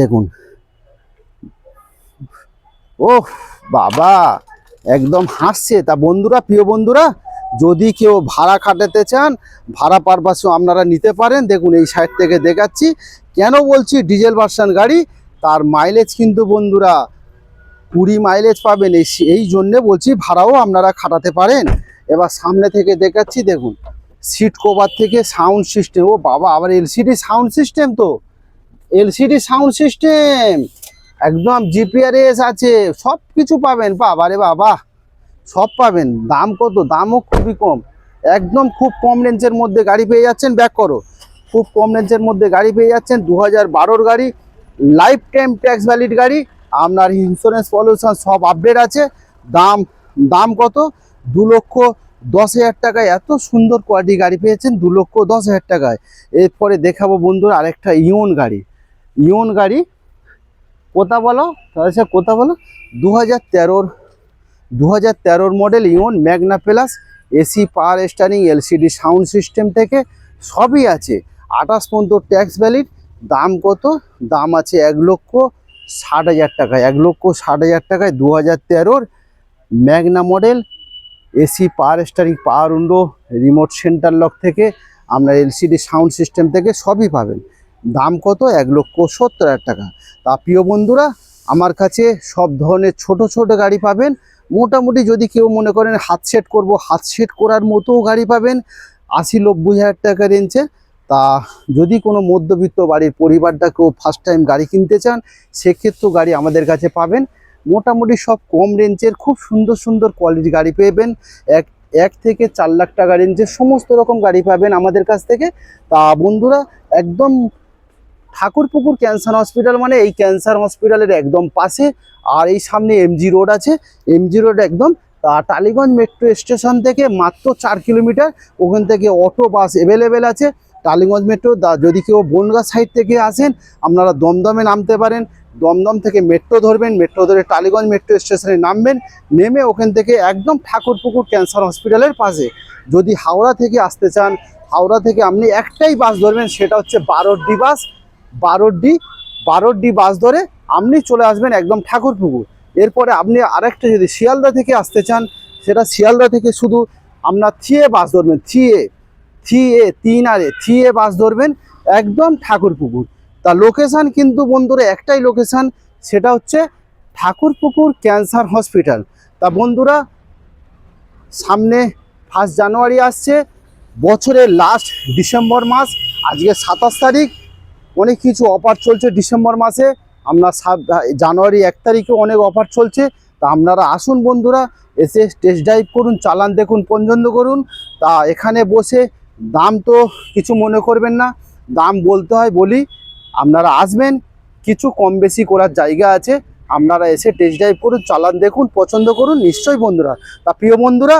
দেখুন, ওহ বাবা, একদম হাসছে। তা বন্ধুরা, প্রিয় বন্ধুরা, যদি কেউ ভাড়া খাটাতে চান, ভাড়া পারপাসেও আপনারা নিতে পারেন। দেখুন এই সাইড থেকে দেখাচ্ছি। কেন বলছি ডিজেল ভার্সন গাড়ি, তার মাইলেজ কিন্তু বন্ধুরা 20 মাইলেজ পাবেন। এই জন্যে বলছি ভাড়াও আপনারা খাটাতে পারেন। এবার সামনে থেকে দেখাচ্ছি। দেখুন সিট কভার থেকে সাউন্ড সিস্টেম, ও বাবা, আবার এলসিডি সাউন্ড সিস্টেম। তো এলসিডি সাউন্ড সিস্টেম, একদম জিপিআরএস আছে, সব কিছু পাবেন। বাবা রে বাবা, সব পাবেন। দাম কত? দামও খুবই কম, একদম খুব কম রেঞ্জের মধ্যে গাড়ি পেয়ে যাচ্ছেন। ব্যাক করো, খুব কম রেঞ্জের মধ্যে গাড়ি পেয়ে যাচ্ছেন। 2012 গাড়ি, লাইফ টাইম ট্যাক্স ভ্যালিড গাড়ি, আপনার ইন্স্যুরেন্স পলিউশন সব আপডেট আছে। দাম দাম কত? 2,10,000 টাকায় এত সুন্দর কোয়ালিটি গাড়ি পেয়েছেন 2,10,000 টাকায়। এরপরে দেখাবো বন্ধুরা আরেকটা ইওন গাড়ি। ইওন গাড়ি কোথা বলো তাহলে, কোথা বলো, 2013 model Eon Magna plus, AC power steering, LCD sound system থেকে সবই আছে। 28 পর্যন্ত ট্যাক্স ভ্যালিড। দাম কত? দাম আছে 1,60,000 টাকায়। 1,60,000 টাকায় 2013 Magna model, AC power steering, পাওয়ার উইন্ডো, রিমোট সেন্টার লক থেকে আপনার এলসিডি সাউন্ড সিস্টেম থেকে সবই পাবেন। দাম কত? 1,70,000 টাকা। তা প্রিয় বন্ধুরা, আমার কাছে সব ধরনের ছোট ছোট গাড়ি পাবেন। মোটামুটি যদি কেউ মনে করেন হাত সেট করব, হাত সেট করার মতো গাড়ি পাবেন 80-90 হাজার টাকা রেঞ্জে। তা যদি কোনো মধ্যবিত্ত বাড়ির পরিবারটা কেউ ফার্স্ট টাইম গাড়ি কিনতে চান, সেক্ষেত্রেও গাড়ি আমাদের কাছে পাবেন। মোটামুটি সব কম রেঞ্জের খুব সুন্দর সুন্দর কোয়ালিটি গাড়ি পেবেন। এক থেকে 4 লাখ টাকা রেঞ্জের সমস্ত রকম গাড়ি পাবেন আমাদের কাছ থেকে। তা বন্ধুরা, একদম ঠাকুরপুকুর ক্যান্সার হসপিটাল মানে এই ক্যান্সার হসপিটালের একদম পাশে। আর এই সামনে এমজি রোড আছে, এমজি রোড একদম। টালিগঞ্জ মেট্রো স্টেশন থেকে মাত্র 4 কিলোমিটার। ওখান থেকে অটো বাস অ্যাভেলেবেল আছে। টালিগঞ্জ মেট্রো, যদি কেউ বনগাঁ সাইড থেকে আসেন আপনারা দমদমে নামতে পারেন। দমদম থেকে মেট্রো ধরবেন, মেট্রো ধরে টালিগঞ্জ মেট্রো স্টেশনে নামবেন। নেমে ওখান থেকে একদম ঠাকুরপুকুর ক্যান্সার হসপিটালের পাশে। যদি হাওড়া থেকে আসতে চান, হাওড়া থেকে আপনি একটাই বাস ধরবেন, সেটা হচ্ছে 12D বাস। 12D বাস ধরে আপনি চলে আসবেন একদম ঠাকুরপুকুর। এরপরে আপনি আরেকটা যদি শিয়ালদা থেকে আসতে চান, সেটা শিয়ালদা থেকে শুধু আপনার 3A বাস ধরবেন। 3A বাস ধরবেন একদম ঠাকুরপুকুর। তা লোকেশান কিন্তু বন্ধুরা একটাই লোকেশান, সেটা হচ্ছে ঠাকুরপুকুর ক্যান্সার হসপিটাল। তা বন্ধুরা, সামনে 1 জানুয়ারি আসছে, বছরের লাস্ট ডিসেম্বর মাস, আজকে 27 তারিখ। অনেক কিছু অফার চলছে ডিসেম্বর মাসে। আপনার জানুয়ারি 1 তারিখে অনেক অফার চলছে। তা আপনারা আসুন বন্ধুরা, এসে টেস্ট ড্রাইভ করুন, চালান দেখুন, পছন্দ করুন। তা এখানে বসে দাম তো কিছু মনে করবেন না, দাম বলতে হয় বলি। আপনারা আসবেন, কিছু কম বেশি করার জায়গা আছে। আপনারা এসে টেস্ট ড্রাইভ করুন, চালান দেখুন, পছন্দ করুন নিশ্চয়ই বন্ধুরা। তা প্রিয় বন্ধুরা,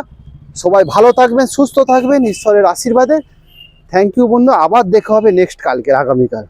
সবাই ভালো থাকবেন, সুস্থ থাকবেন ঈশ্বরের আশীর্বাদে। থ্যাংক ইউ বন্ধু, আবার দেখা হবে নেক্সট কালকে, আগামীকাল।